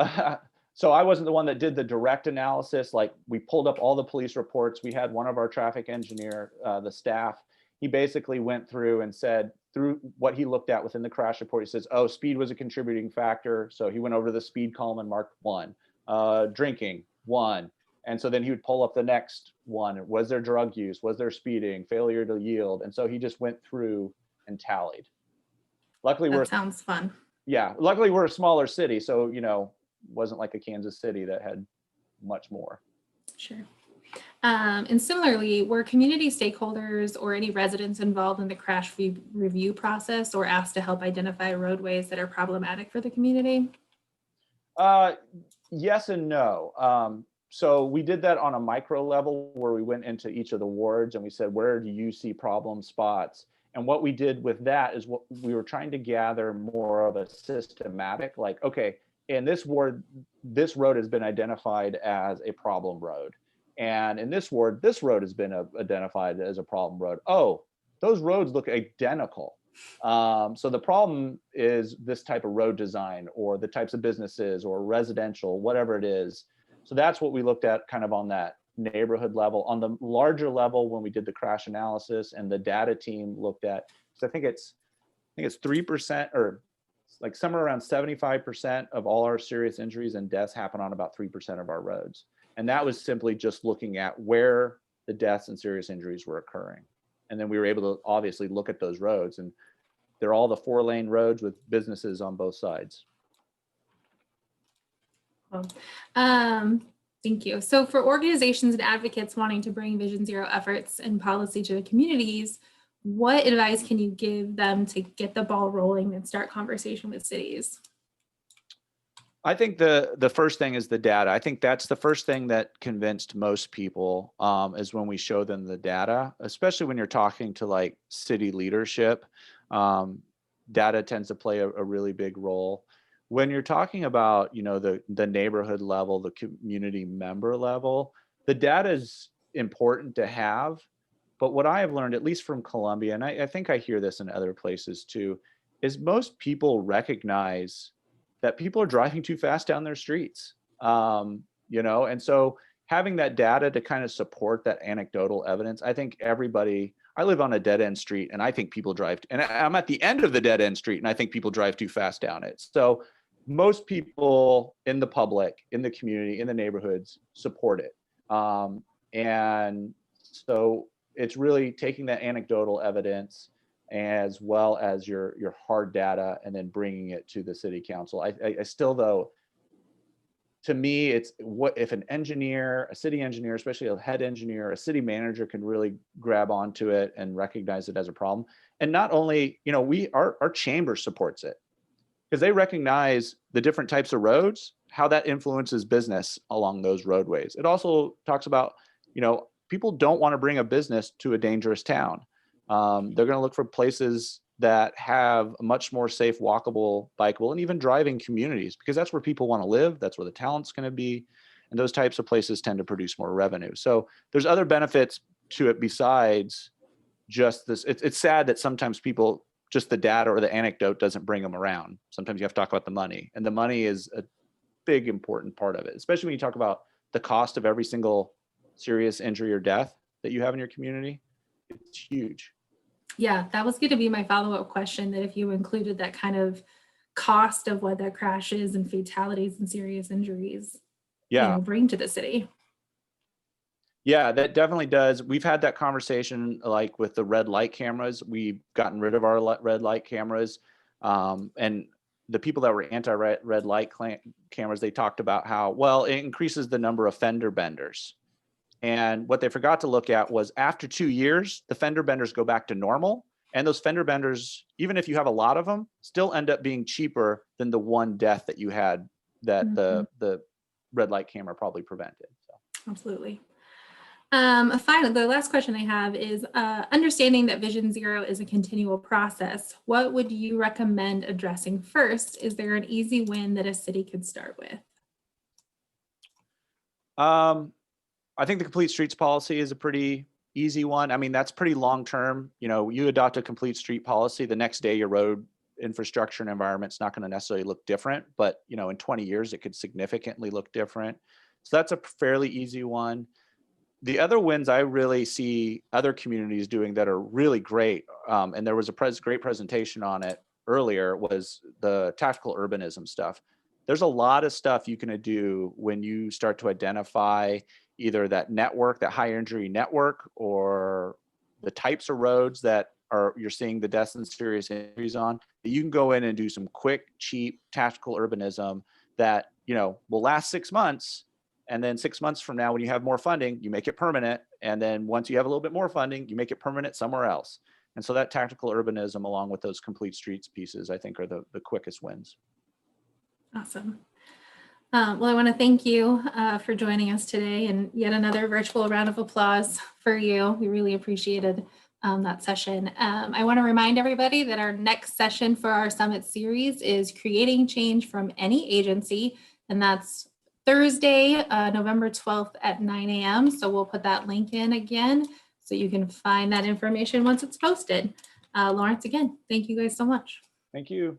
[SPEAKER 2] So I wasn't the one that did the direct analysis. Like, we pulled up all the police reports. We had one of our traffic engineer, the staff, he basically went through and said, through what he looked at within the crash report, he says, oh, speed was a contributing factor. So he went over the speed column and marked 1. Drinking, 1. And so then he would pull up the next one. Was there drug use? Was there speeding? Failure to yield? And so he just went through and tallied. Luckily,
[SPEAKER 1] That sounds fun.
[SPEAKER 2] luckily we're a smaller city. So, wasn't like a Kansas City that had much more.
[SPEAKER 1] Sure. And similarly, were community stakeholders or any residents involved in the crash review process or asked to help identify roadways that are problematic for the community?
[SPEAKER 2] Yes and no. So we did that on a micro level where we went into each of the wards and we said, where do you see problem spots? And what we did with that is what we were trying to gather more of a systematic, like, okay, in this ward, this road has been identified as a problem road. And in this ward, this road has been identified as a problem road. Oh, those roads look identical. So the problem is this type of road design or the types of businesses or residential, whatever it is. So that's what we looked at kind of on that neighborhood level. On the larger level, when we did the crash analysis and the data team looked at, so I think it's 3% or like somewhere around 75% of all our serious injuries and deaths happen on about 3% of our roads. And that was simply just looking at where the deaths and serious injuries were occurring. And then we were able to obviously look at those roads, and they're all the 4-lane roads with businesses on both sides.
[SPEAKER 1] Thank you. So for organizations and advocates wanting to bring Vision Zero efforts and policy to the communities, what advice can you give them to get the ball rolling and start conversation with cities?
[SPEAKER 2] I think the first thing is the data. I think that's the first thing that convinced most people is when we show them the data, especially when you're talking to like city leadership. Data tends to play a really big role. When you're talking about, the neighborhood level, the community member level, the data is important to have. But what I have learned, at least from Columbia, and I think I hear this in other places too, is most people recognize that people are driving too fast down their streets. And so having that data to kind of support that anecdotal evidence, I think I live on a dead end street and I think people drive, and I'm at the end of the dead end street and I think people drive too fast down it. So most people in the public, in the community, in the neighborhoods support it. And so it's really taking that anecdotal evidence as well as your hard data and then bringing it to the city council. I still, though, to me, it's what if an engineer, a city engineer, especially a head engineer, a city manager can really grab onto it and recognize it as a problem. And not only, our chamber supports it because they recognize the different types of roads, how that influences business along those roadways. It also talks about, people don't want to bring a business to a dangerous town. They're going to look for places that have a much more safe, walkable, bikeable, and even driving communities, because that's where people want to live. That's where the talent's going to be. And those types of places tend to produce more revenue. So there's other benefits to it besides just this. It's sad that sometimes people, just the data or the anecdote doesn't bring them around. Sometimes you have to talk about the money, and the money is a big, important part of it, especially when you talk about the cost of every single serious injury or death that you have in your community. It's huge.
[SPEAKER 1] Yeah, that was going to be my follow-up question, that if you included that kind of cost of what the crashes and fatalities and serious injuries bring to the city.
[SPEAKER 2] Yeah, that definitely does. We've had that conversation like with the red light cameras. We've gotten rid of our red light cameras. And the people that were anti-red light cameras, they talked about how, well, it increases the number of fender benders. And what they forgot to look at was after 2 years, the fender benders go back to normal. And those fender benders, even if you have a lot of them, still end up being cheaper than the one death that you had that the red light camera probably prevented. So.
[SPEAKER 1] Absolutely. Finally, the last question I have is understanding that Vision Zero is a continual process. What would you recommend addressing first? Is there an easy win that a city could start with?
[SPEAKER 2] I think the complete streets policy is a pretty easy one. I mean, that's pretty long-term. You adopt a complete street policy, the next day your road infrastructure and environment's not going to necessarily look different, but in 20 years, it could significantly look different. So that's a fairly easy one. The other wins I really see other communities doing that are really great, and there was a great presentation on it earlier, was the tactical urbanism stuff. There's a lot of stuff you can do when you start to identify either that network, that high injury network, or the types of roads that you're seeing the deaths and serious injuries on, that you can go in and do some quick, cheap, tactical urbanism that, will last 6 months. And then 6 months from now, when you have more funding, you make it permanent. And then once you have a little bit more funding, you make it permanent somewhere else. And so that tactical urbanism, along with those complete streets pieces, I think are the quickest wins.
[SPEAKER 1] Awesome. Well, I want to thank you for joining us today, and yet another virtual round of applause for you. We really appreciated that session. I want to remind everybody that our next session for our summit series is Creating Change from Any Agency, and that's Thursday, November 12th at 9 a.m. So we'll put that link in again so you can find that information once it's posted. Lawrence, again, thank you guys so much.
[SPEAKER 2] Thank you.